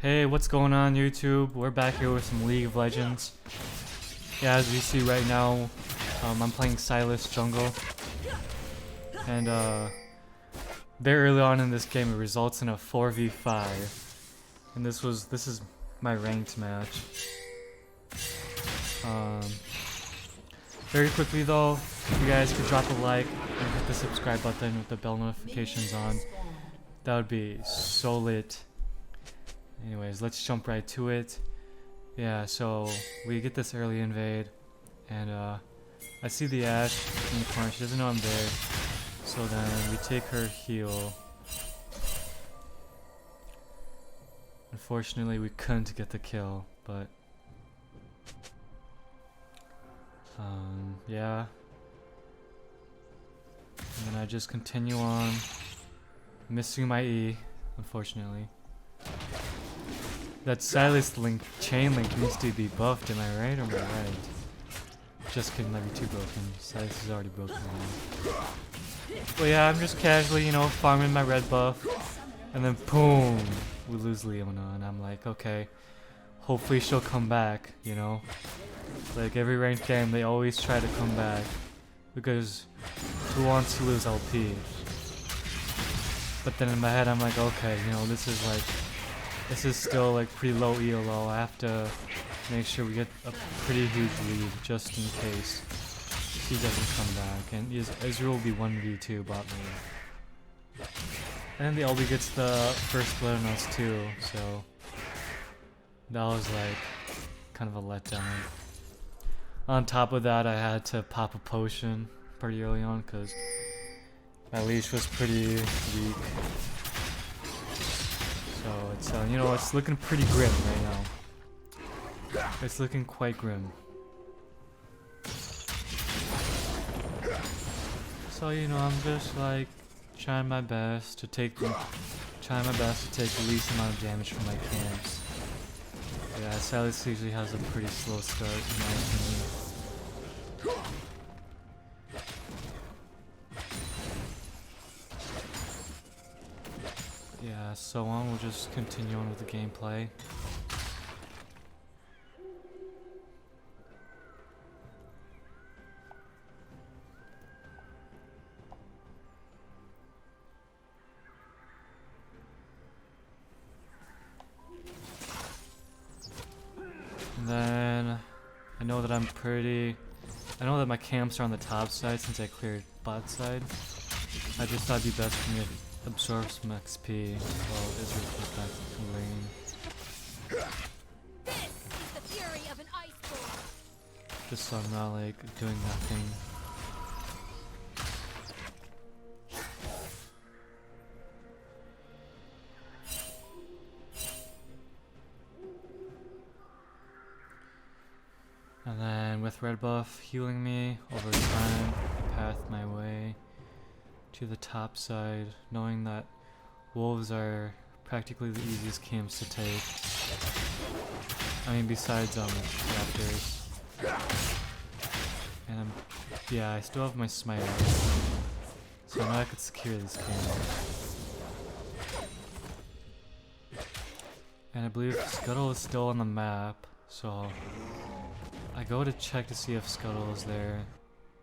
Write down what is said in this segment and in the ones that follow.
Hey, what's going on YouTube? We're back here with some League of Legends. Yeah, as you see right now, I'm playing Silas Jungle. And very early on in this game it results in a 4v5. And this is my ranked match. Very quickly though, if you guys could drop a like and hit the subscribe button with the bell notifications on, that would be so lit. Anyways, let's jump right to it. Yeah, so we get this early invade, and I see the Ashe in the corner. She doesn't know I'm there, so then we take her heal. Unfortunately, we couldn't get the kill, but yeah. And then I just continue on, missing my E, unfortunately. That Silas link, chain link needs to be buffed, am I right or am I right? Just kidding, that'd be too broken. Silas is already broken now. But yeah, I'm just casually, farming my red buff. And then boom, we lose Leona, and I'm like, okay, hopefully she'll come back, Like every ranked game, they always try to come back. Because who wants to lose LP? But then in my head, I'm like, okay, this is still like pretty low ELO. I have to make sure we get a pretty huge lead just in case he doesn't come back. And Israel will be 1v2 bot lane. And the LB gets the first blood on us too, so that was like kind of a letdown. On top of that, I had to pop a potion pretty early on because my leash was pretty weak. So it's it's looking pretty grim right now. It's looking quite grim. So I'm just like trying my best to take the least amount of damage from my camps. Yeah, Silas usually has a pretty slow start in my opinion. Yeah, so we'll just continue on with the gameplay. And then I know that my camps are on the top side since I cleared bot side. I just thought it'd be best for me to absorb some XP while Israel goes back to lane. This is the fury of an iceberg. Just so I'm not like doing nothing. And then with red buff healing me over time, I path my way to the top side, knowing that wolves are practically the easiest camps to take. I mean, besides raptors. And I still have my smite, so I know I could secure this camp. And I believe Scuttle is still on the map, so I go to check to see if Scuttle is there,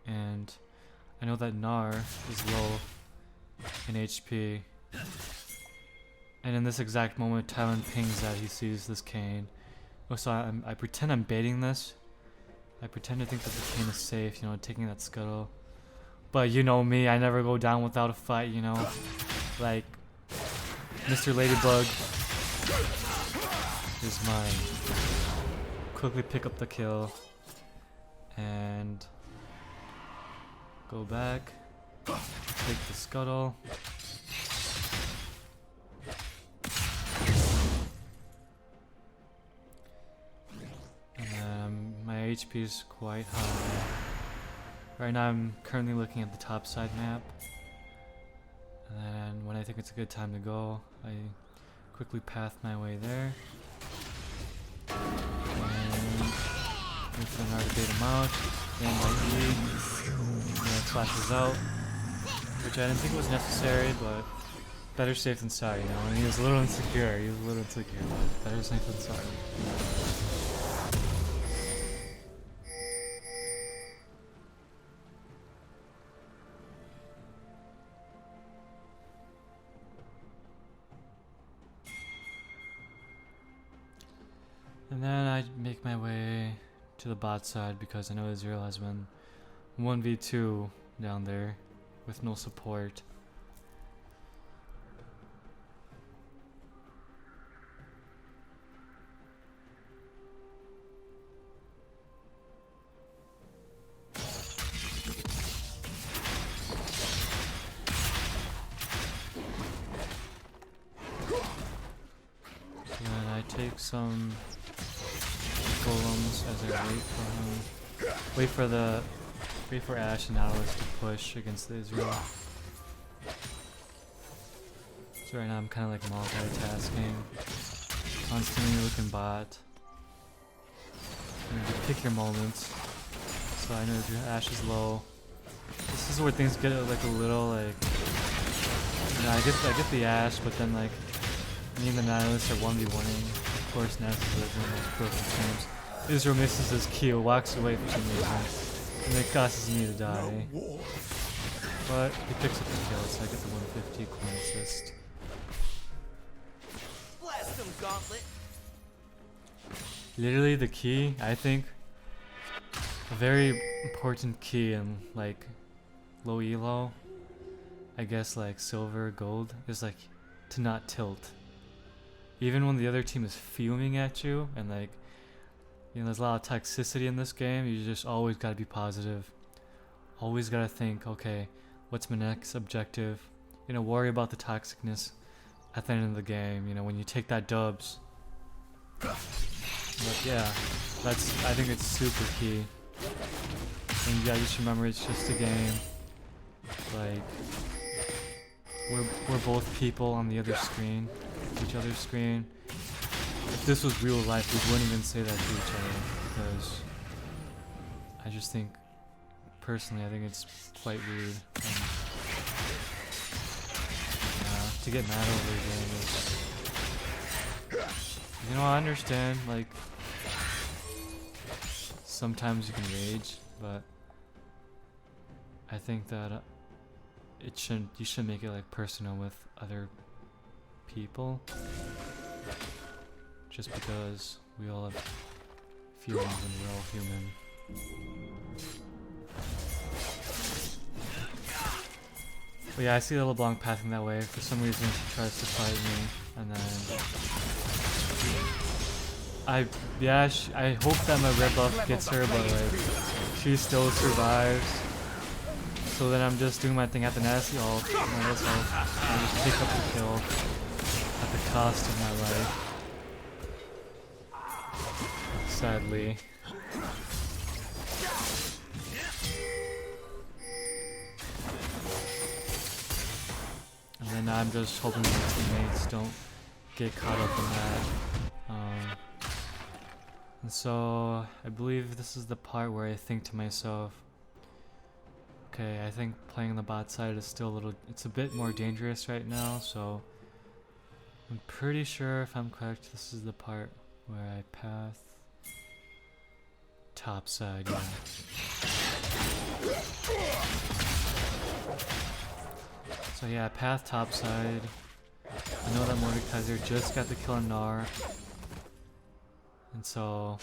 and I know that Gnar is low in HP. And in this exact moment, Talon pings that he sees this Kayn. Oh, so I pretend I'm baiting this. I pretend to think that the Kayn is safe, taking that Scuttle. But you know me, I never go down without a fight, Like, Mr. Ladybug is mine. Quickly pick up the kill and go back, take the Scuttle. And my HP is quite high. Right now I'm currently looking at the top side map, and then when I think it's a good time to go, I quickly path my way there. Wait for the Gnar to bait him out, then my E, and then it flashes out, which I didn't think was necessary, but better safe than sorry, you know. And he was a little insecure. But better safe than sorry. And then I make my way to the bot side because I know Israel has been 1v2 down there with no support. And I take some golems as I wait for him. Wait for Ashe and Alice to push against the Israel. So right now I'm kind of like multitasking, constantly looking bot. And you pick your moments. So I know if your Ashe is low. This is where things get like a little like. You know, I get the Ashe, but then like me and the Nihilist are 1v1ing. Of course, Naz is like one of those broken teams. Israel misses his Q, walks away for some reason, and it causes me to die. But he picks up the kill, so I get the 150 coin assist. Blast him, Gauntlet. Literally the key, I think, a very important key in like low elo, I guess like silver, gold, is like to not tilt. Even when the other team is fuming at you and like, you know, there's a lot of toxicity in this game, you just always gotta be positive. Always gotta think, okay, what's my next objective? You know, worry about the toxicness at the end of the game, you know, when you take that dubs. But yeah, I think it's super key. And you gotta just remember it's just a game. Like, we're both people on the other screen, each other's screen. If this was real life, we wouldn't even say that to each other, because I just think, personally, I think it's quite rude. And, to get mad over a game is, you know, I understand, like, sometimes you can rage, but I think that you shouldn't make it like personal with other people. Just because we all have feelings and we're all human. But yeah, I see the LeBlanc passing that way. For some reason she tries to fight me, and then I hope that my red buff gets her, but like she still survives. So then I'm just doing my thing at the nasty ult, and that's all. I just pick up the kill at the cost of my life. Sadly. And then I'm just hoping my teammates don't get caught up in that. And so I believe this is the part where I think to myself, okay, I think playing on the bot side is still it's a bit more dangerous right now, so I'm pretty sure if I'm correct, this is the part where I path top side, yeah. So yeah, path top side. I know that Mordekaiser just got the kill on Gnar. And so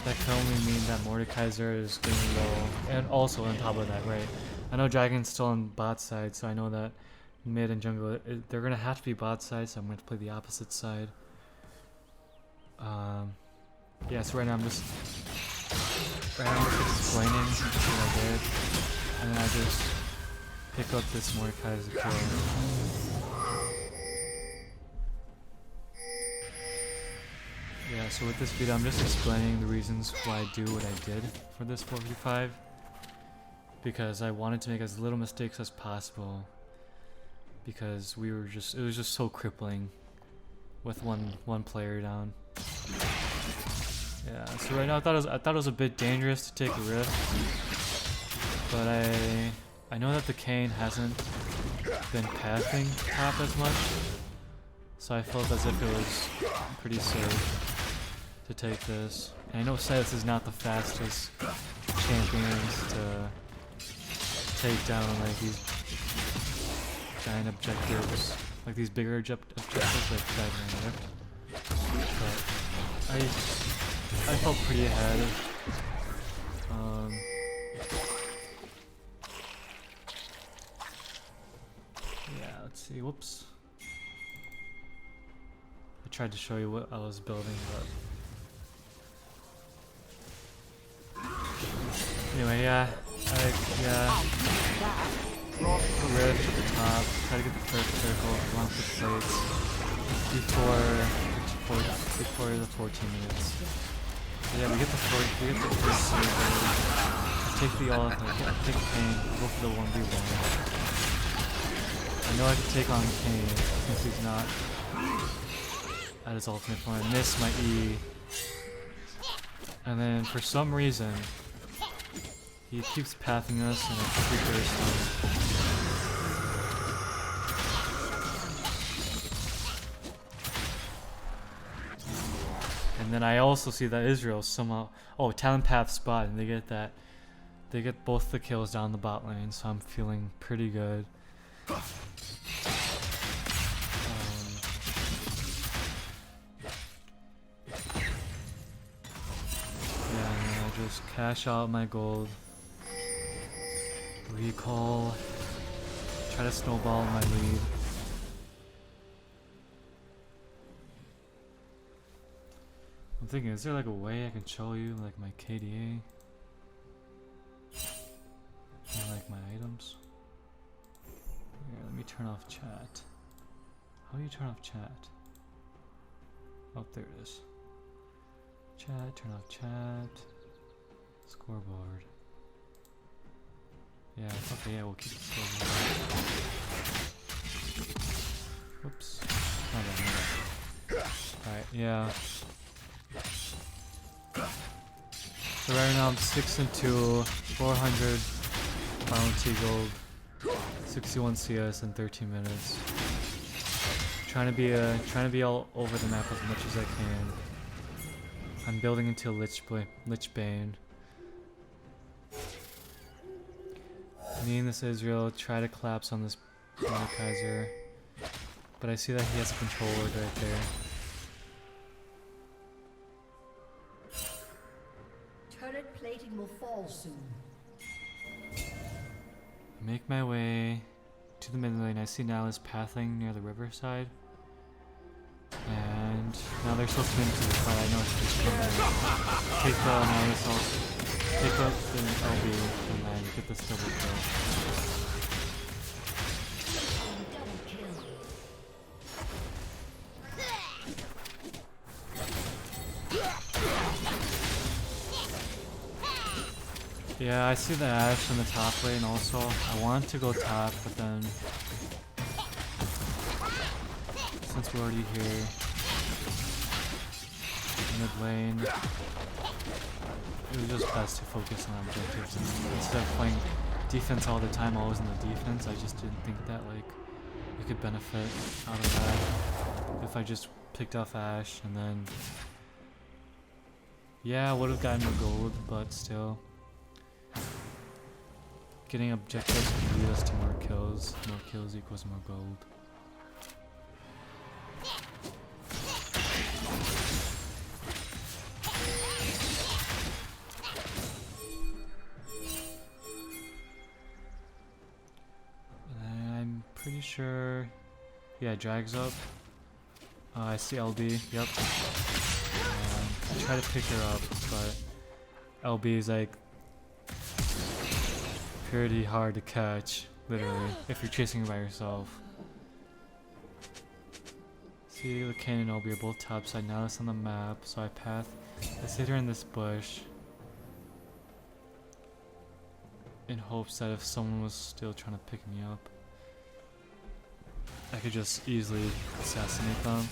that can only mean that Mordekaiser is getting low. And also on top of that, right? I know Dragon's still on bot side, so I know that mid and jungle, they're gonna have to be bot side, so I'm gonna play the opposite side. Yeah, so right now I'm just explaining what I did, and then I just pick up this Mordekaiser kill. Yeah, so with this video I'm just explaining the reasons why I do what I did for this 4v5, because I wanted to make as little mistakes as possible, because it was just so crippling with one player down. Yeah, so right now I thought it was a bit dangerous to take a risk, but I know that the Kane hasn't been pathing top as much, so I felt as if it was pretty safe to take this. And I know Silas is not the fastest champions to take down like these giant objectives, like these bigger objectives like Dragon Rift. But I felt pretty ahead. Yeah, let's see. Whoops. I tried to show you what I was building, but anyway, yeah. Rift at the top. Try to get the first circle along the plates before the 14 minutes. So yeah, we get the first circle. Take the all, take Kane, go for the 1v1. I know I can take on Kane since he's not at his ultimate form. I miss my E. And then for some reason, he keeps pathing us and I think we burst him. And then I also see that Israel somehow, oh, talent path spot, and they get both the kills down the bot lane, so I'm feeling pretty good. Yeah, and then I'll just cash out my gold, recall, try to snowball my lead. I'm thinking, is there like a way I can show you like my KDA? And like my items? Here, let me turn off chat. How do you turn off chat? Oh, there it is. Chat, turn off chat. Scoreboard. Yeah, okay, yeah, we'll keep the scoreboard. Whoops. My bad. Alright, yeah. So right now I'm 6-2, 400 bounty gold, 61 CS in 13 minutes. Trying to be all over the map as much as I can. I'm building into Lich Bane. Me and this Israel try to collapse on this Kaiser, but I see that he has a control ward right there. Turret plating will fall soon. Make my way to the mid lane. I see Nalus pathing near the riverside. And now they're so committed to the fight. I know it's just coming. Take the Nalus ult. Pick up the LB and then get this double kill. Yeah, I see the Ashe in the top lane also. I want to go top, but then since we're already here, mid lane, it was just best to focus on objectives instead of playing defense all the time, always in the defense. I just didn't think that like we could benefit out of that if I just picked off Ashe, and then yeah, I would have gotten the gold, but still. Getting objectives can lead us to more kills. More kills equals more gold. And I'm pretty sure... Yeah, drags up. I see LB, yep. I try to pick her up, but LB is like pretty hard to catch, literally, if you're chasing by yourself. See, the Kane and LB are both topside. Now it's on the map, so I path. I sit here in this bush in hopes that if someone was still trying to pick me up, I could just easily assassinate them.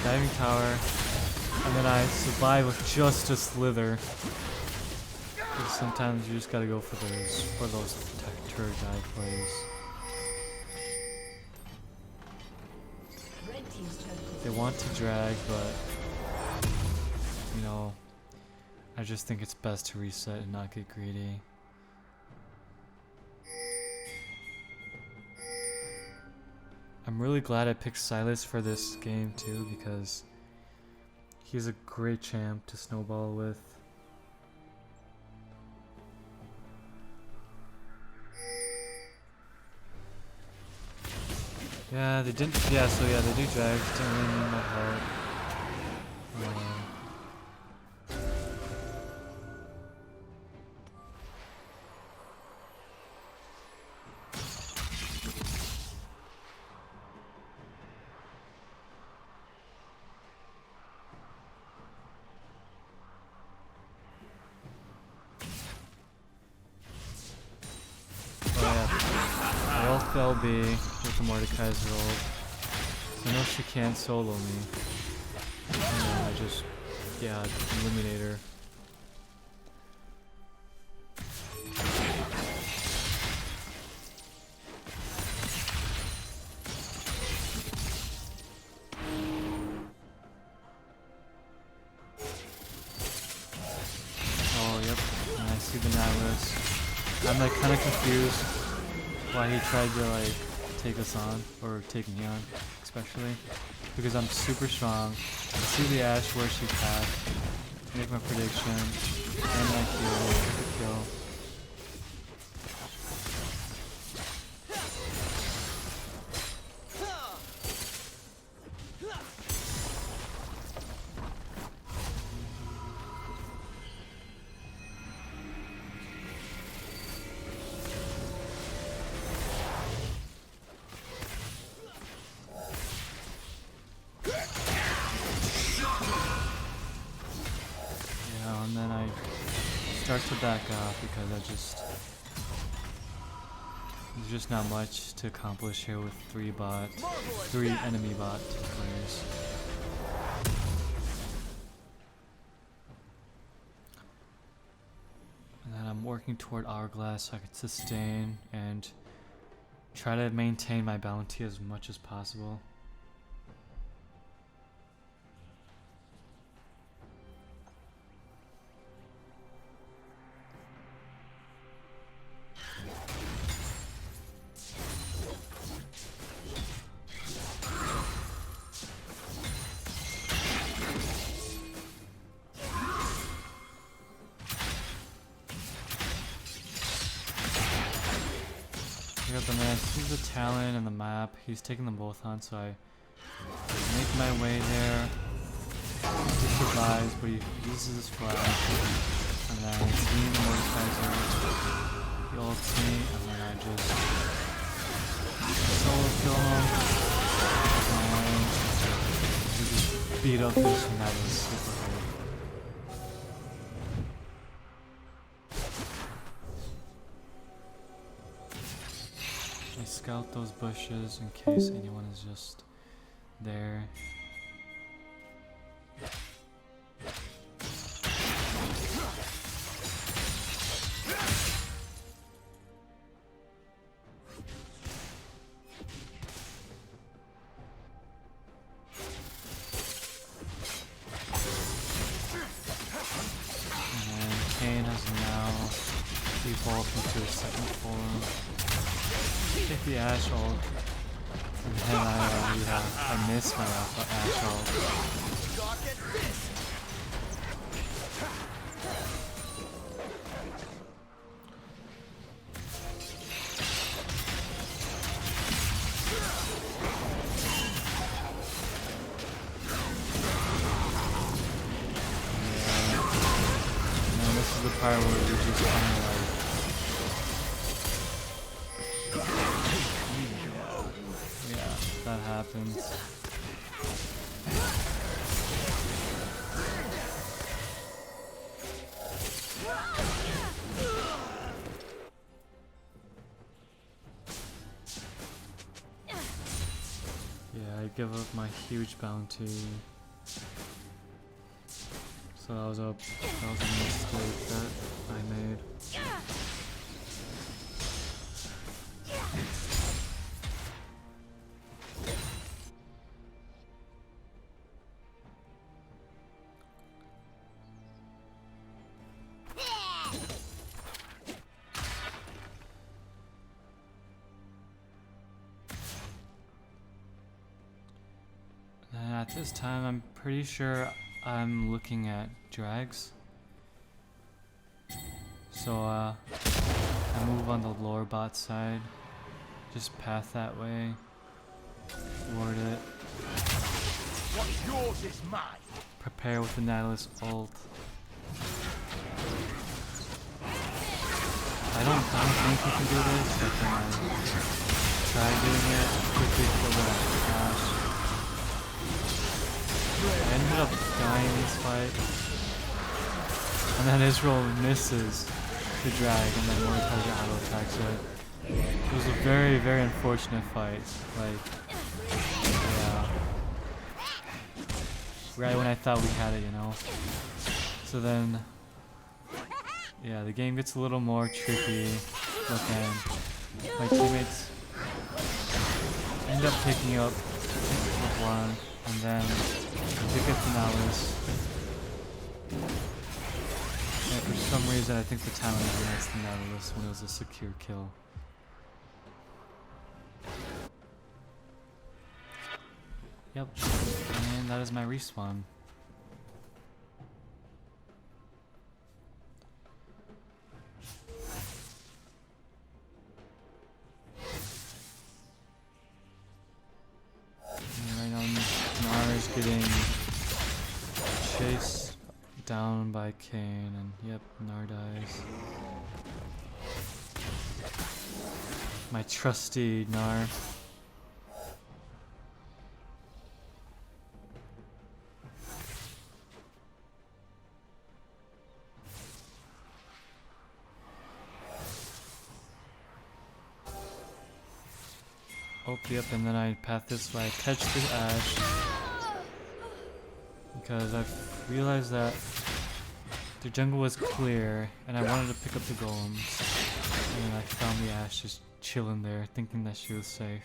diving tower, and then I survive with just a slither. Because sometimes you just gotta go for those turret dive plays. Red team's turret has They want to drag, but you know, I just think it's best to reset and not get greedy. I'm really glad I picked Silas for this game too, because he's a great champ to snowball with. Yeah, they didn't. Yeah, so yeah, they do drag. Didn't really need my help. I ult LB with the Mordekaiser ult. So I know she can't solo me. And then I just, yeah, eliminate her. Oh, yep. And I see the Nihilus. I'm like kind of confused why he tried to like take us on, or take me on, especially because I'm super strong. I see the Ashe where she passed, make my prediction, and my kill. And then I start to back off because there's just not much to accomplish here with three enemy bot players. And then I'm working toward Hourglass so I can sustain and try to maintain my bounty as much as possible. Then I see the Talon and the map. He's taking them both on, so I make my way there. He survives, but he uses his flash. And then he's me and the Mordekaiser. He ults me, and then I just solo kill him. And we just beat up his Nihilus super hard. I scout those bushes in case anyone is just there. And Kane has now evolved into a second form. Take the Ashe ult, and then I missed my Ashe ult. Yeah. And then this is the part where we just kind of like that happens. Yeah, I give up my huge bounty. So that was a mistake that I made. And at this time, I'm pretty sure I'm looking at drags. So I move on the lower bot side, just path that way, ward it. What's yours is mine. Prepare with the Nautilus ult. I don't think we can do this, but then I try doing it, quickly kill the Ash. I ended up dying in this fight. And then Israel misses the drag and then Mordekaiser auto attacks it. It was a very, very unfortunate fight. Like, yeah. Right when I thought we had it, you know. So then, yeah, the game gets a little more tricky. But then my teammates end up picking up one, and then pick up the Nautilus. And for some reason, I think the talent was against the Nautilus when it was a secure kill. Yep, and that is my respawn. And right now, Nara is getting chased down by Kane, and yep, Nar dies. My trusty Nar. Oh, yep, and then I path this way, catch the Ash. Because I've realized that the jungle was clear, and I wanted to pick up the golems. And then I found the Ash just chilling there, thinking that she was safe.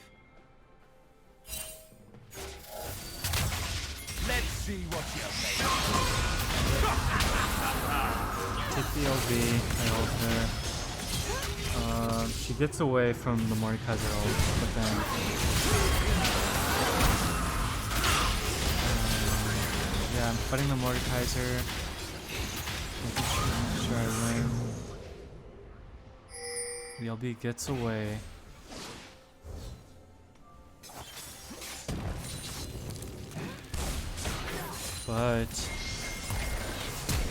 Let's see what you're made. Take the LB, I ult her. She gets away from the Mordekaiser ult, but then yeah, I'm fighting the Mordekaiser, making sure I win. The LB gets away. But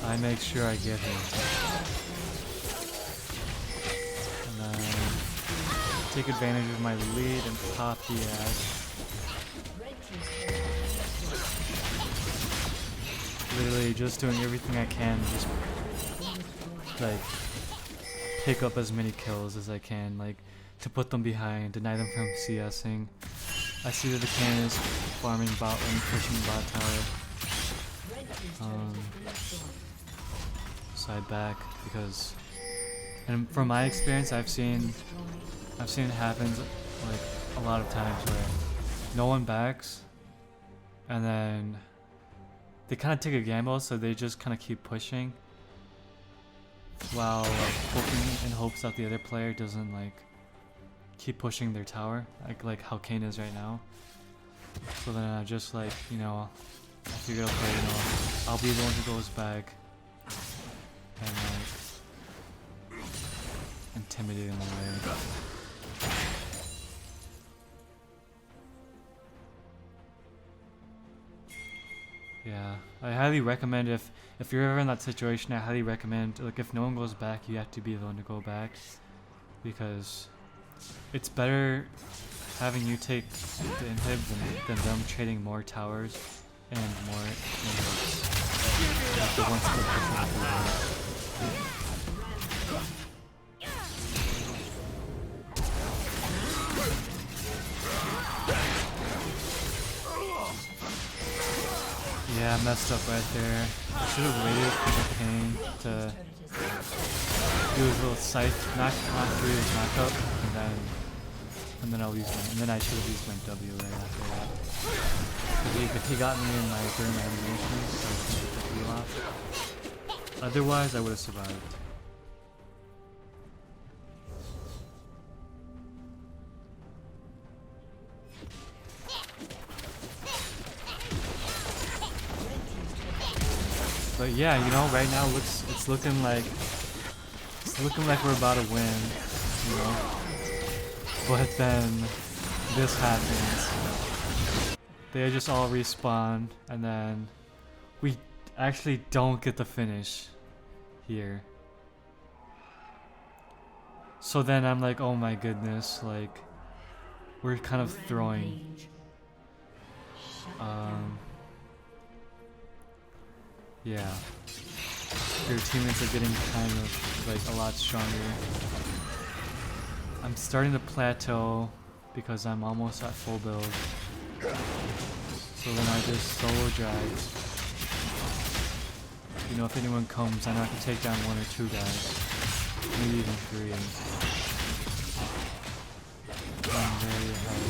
I make sure I get him. And then take advantage of my lead and pop the Ash. Literally just doing everything I can, just like pick up as many kills as I can, like to put them behind, deny them from CSing. I see that the can is farming bot and pushing bot tower. So I back because, and from my experience, I've seen it happen like a lot of times where no one backs, and then they kind of take a gamble, so they just kind of keep pushing, while hoping in hopes that the other player doesn't like keep pushing their tower, like how Kane is right now. So then I just like, you know, I figured, okay, you know, I'll be the one who goes back and like intimidate him away. Yeah, I highly recommend if you're ever in that situation, I highly recommend, like, if no one goes back, you have to be the one to go back, because it's better having you take the inhib than them trading more towers and more inhibs. Like the one split pushing yeah, I messed up right there. I should have waited for the Pain to do his little scythe knock through his knockup, and then I'll use my, and then I should have used my W right after that. But he got me in my during my animation, so I can get the heal off. Otherwise, I would have survived. But yeah, you know, right now it's looking like we're about to win, you know. But then this happens. They just all respawn, and then we actually don't get the finish here. So then I'm like, oh my goodness, like we're kind of throwing. Yeah. Your teammates are getting kind of like a lot stronger. I'm starting to plateau because I'm almost at full build. So then I just solo drag. You know, if anyone comes, I know I can take down 1 or 2 guys. Maybe even 3. I'm very ahead.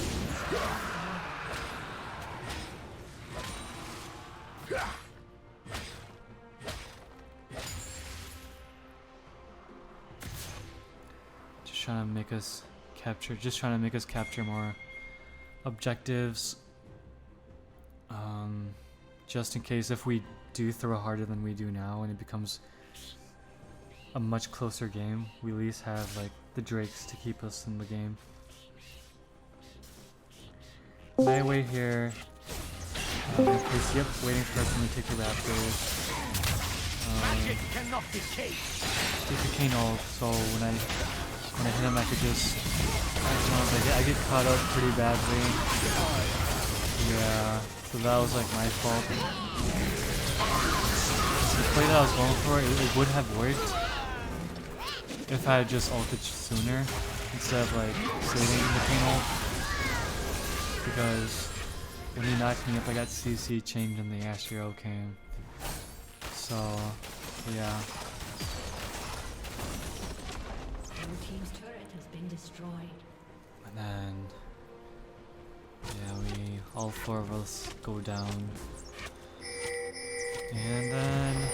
Trying to make us capture more objectives, just in case if we do throw harder than we do now and it becomes a much closer game, we at least have like the drakes to keep us in the game. My way here, yep, waiting for someone to take the raptors. Magic cannot be caged. Take the cane ult, so when I hit him, I could just, I get caught up pretty badly. Yeah, so that was like my fault. The play that I was going for, it would have worked if I had just ulted sooner instead of like saving the cane ult. Because when he knocked me up, I got CC chained and the Astro came. So, yeah. Team's turret has been destroyed. And then, yeah, all 4 of us go down. And then,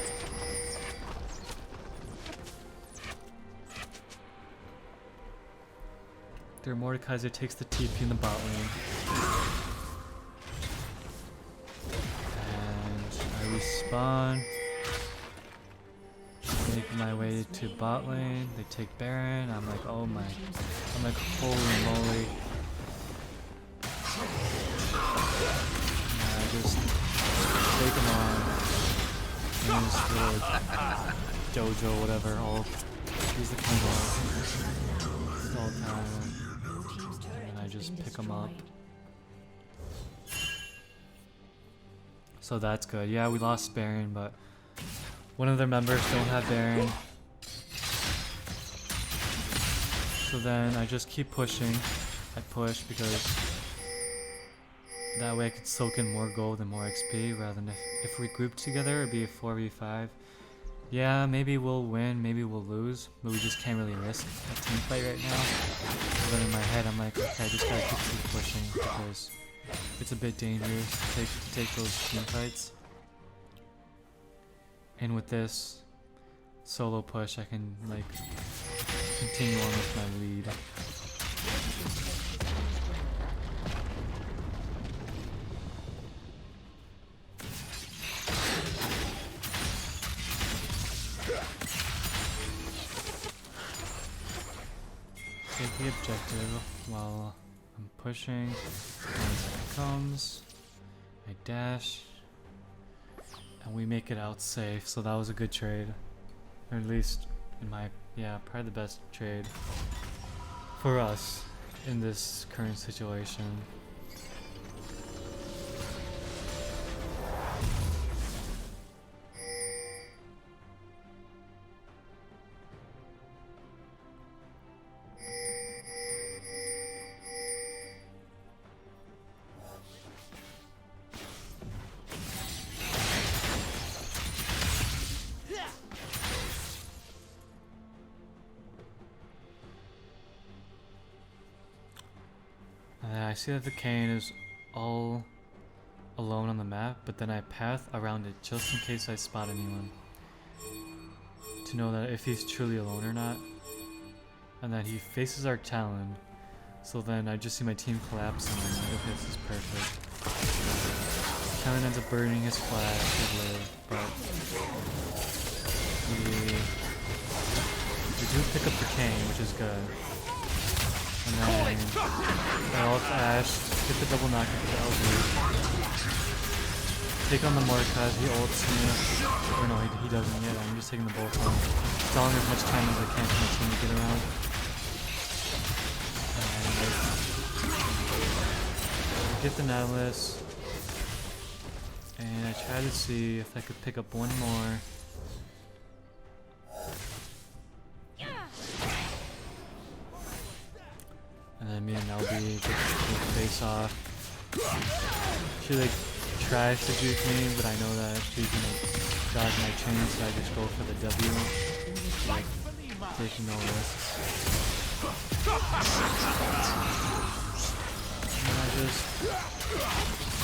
their Mordekaiser takes the TP in the bot lane. And I respawn. Making my way to bot lane, they take Baron, I'm like, oh my, I'm like, holy moly. Yeah, I just take him on, and just little Jojo, whatever, all, use the combo, all time, and I just pick him up. So that's good. Yeah, we lost Baron, but one of their members don't have Baron. So then I just keep pushing. I push because that way I could soak in more gold and more XP rather than if we group together it'd be a 4v5. Yeah, maybe we'll win, maybe we'll lose, but we just can't really risk a team fight right now. But in my head I'm like, okay, I just gotta keep pushing because it's a bit dangerous to take those team fights. And with this solo push, I can like continue on with my lead. Take the objective while I'm pushing. Once it comes, I dash. And we make it out safe, so that was a good trade. Or at least, in my, yeah, probably the best trade for us in this current situation. I see that the Kane is all alone on the map, but then I path around it just in case I spot anyone. To know that if he's truly alone or not. And then he faces our Talon. So then I just see my team collapse and then it hits is perfect. Talon ends up burning his flag to live, but we do pick up the Kane, which is good. And then I ult Ashe, get the double knock into the LB. Take on the Mordekaiser, he ults me. Or no, he doesn't yet, I'm just taking the bolt on. Stalling as much time as I can for my team to get around. And I get the Nautilus. And I try to see if I could pick up one more. And then me and LB get the face off. She like tries to juke me, but I know that she's gonna dodge my chain, so I just go for the W. Like, taking no risks. And I just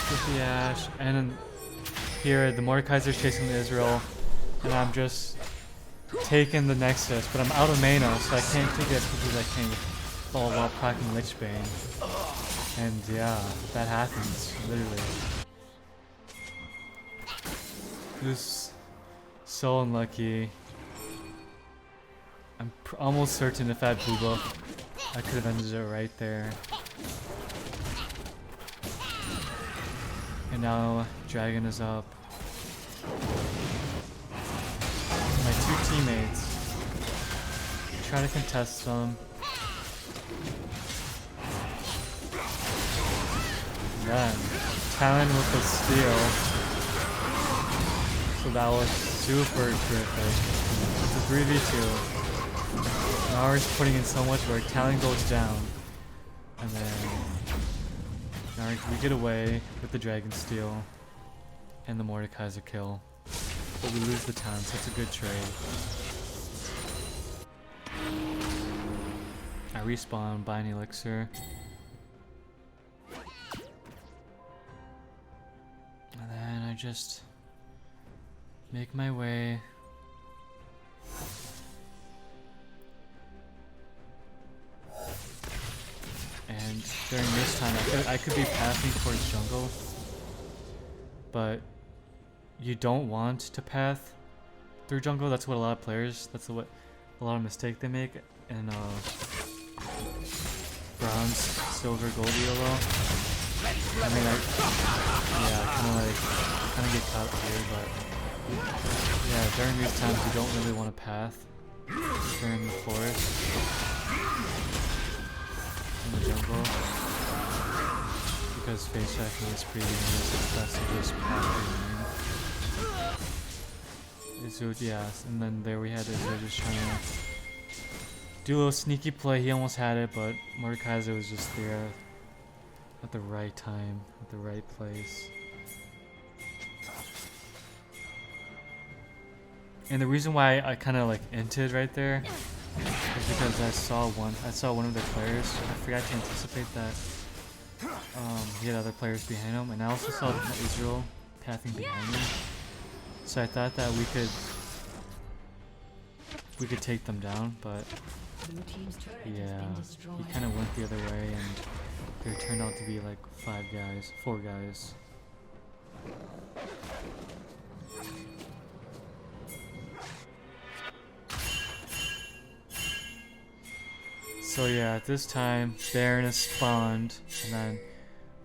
get the Ashe, and then here the Mordekaiser's chasing the Israel, and I'm just taking the Nexus, but I'm out of mana, so I can't take it as quickly as I can while proccing Lichbane. And yeah, that happens, literally. It was so unlucky. I'm almost certain if I had blue buff, I could have ended it right there. And now Dragon is up. My two teammates try to contest them. Then Talon with the steal. So that was super terrific. It's a 3v2. Naru's putting in so much work. Talon goes down. And then we get away with the Dragon Steal and the Mordekaiser kill. But we lose the Talon, so it's a good trade. I respawn, buy an elixir. And then I just make my way. And during this time, I could be pathing towards jungle, but you don't want to path through jungle. That's what a lot of players, that's what a lot of mistake they make in bronze, silver, gold ELO. I mean, yeah, kind of get caught here, but yeah, during these times you don't really want to path during the forest. In the jungle, because face tracking is pretty easy, it's best to just path through. Yeah, and then there we had Izzo just trying to do a little sneaky play. He almost had it, but Mordekaiser was just there at the right time, at the right place. And the reason why I kind of like inted right there is because I saw one of their players. I forgot to anticipate that he had other players behind him, and I also saw Israel pathing behind me. So I thought that we could take them down, but yeah, he kind of went the other way, and there turned out to be like 4 guys. So yeah, at this time, Baron is spawned, and then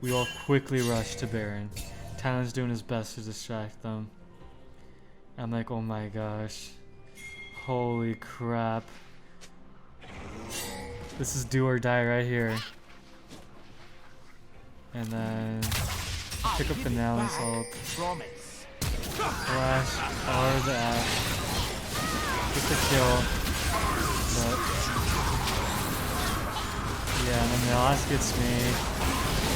we all quickly rush to Baron. Talon's doing his best to distract them. I'm like, oh my gosh. Holy crap. This is do or die right here. And then pick up the Nautilus ult. Flash, R the Ashe. Get the kill. But yeah, and then the Nautilus gets me.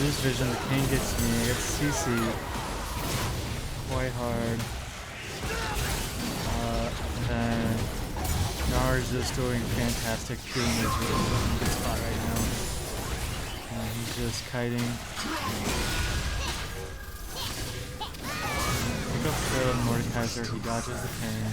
Lose vision, the King gets me. I get CC. Quite hard. And then Naru's just doing fantastic, doing his really good spot right now. And he's just kiting. Pick up the Mordekaiser, he dodges the pain.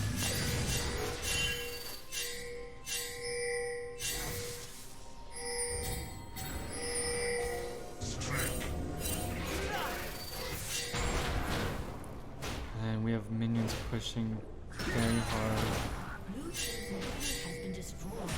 And we have minions pushing very hard. Blue team's inhibitor has been destroyed.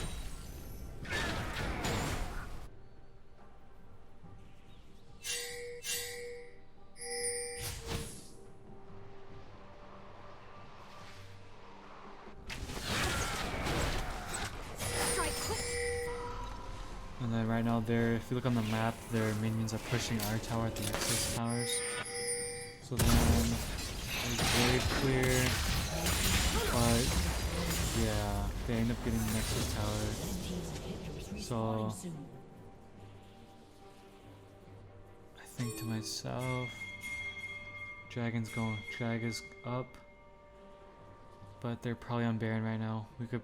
Strike quick. And then right now if you look on the map, their minions are pushing our tower at the Nexus towers. So then it's very clear, but yeah, they end up getting the Nexus tower. Red team's inhibitor is So respawning soon. I think to myself, drag is up, but they're probably on Baron right now. We could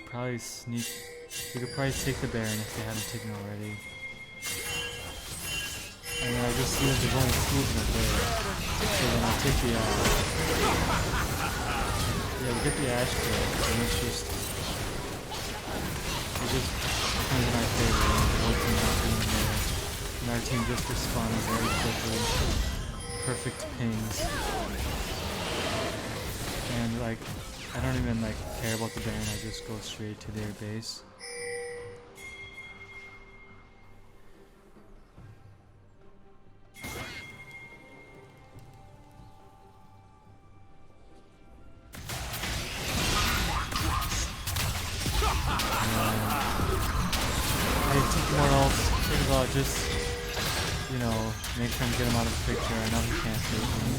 probably take the Baron if they haven't taken it already. And then I just see that there's only 2 of them there. So then I'll take the yeah, we get the Ash kill, and it's just kind of my favor, and the whole team not being there. And our team just responding very quickly. Perfect pings. And like, I don't even like care about the Baron, I just go straight to their base. I took more ults, think about just, you know, make sure I'm getting him out of the picture. I know he can't save me.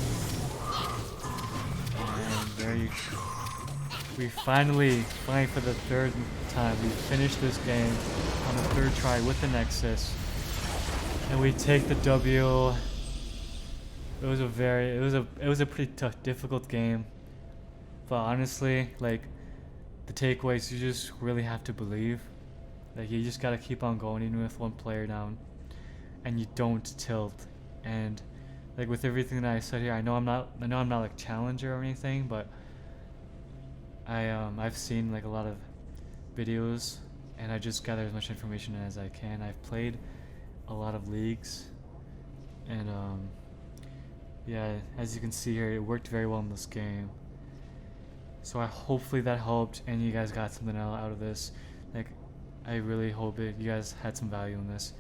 And there you we finally for the 3rd time, we finished this game on the 3rd try with the Nexus. And we take the W. It was a pretty tough, difficult game. But honestly, like, the takeaways, you just really have to believe. Like, you just gotta keep on going even with 1 player down, and you don't tilt. And like with everything that I said here, I know I'm not like challenger or anything, but I've seen like a lot of videos, and I just gather as much information as I can. I've played a lot of leagues, and yeah, as you can see here, it worked very well in this game. So hopefully that helped, and you guys got something out of this. Like, I really hope you guys had some value in this.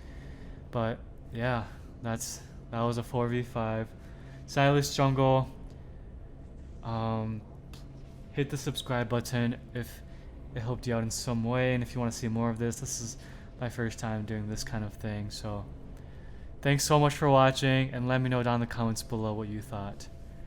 But yeah, that was a 4v5. Silas Jungle. Hit the subscribe button if it helped you out in some way, and if you want to see more of this is my first time doing this kind of thing. So thanks so much for watching, and let me know down in the comments below what you thought.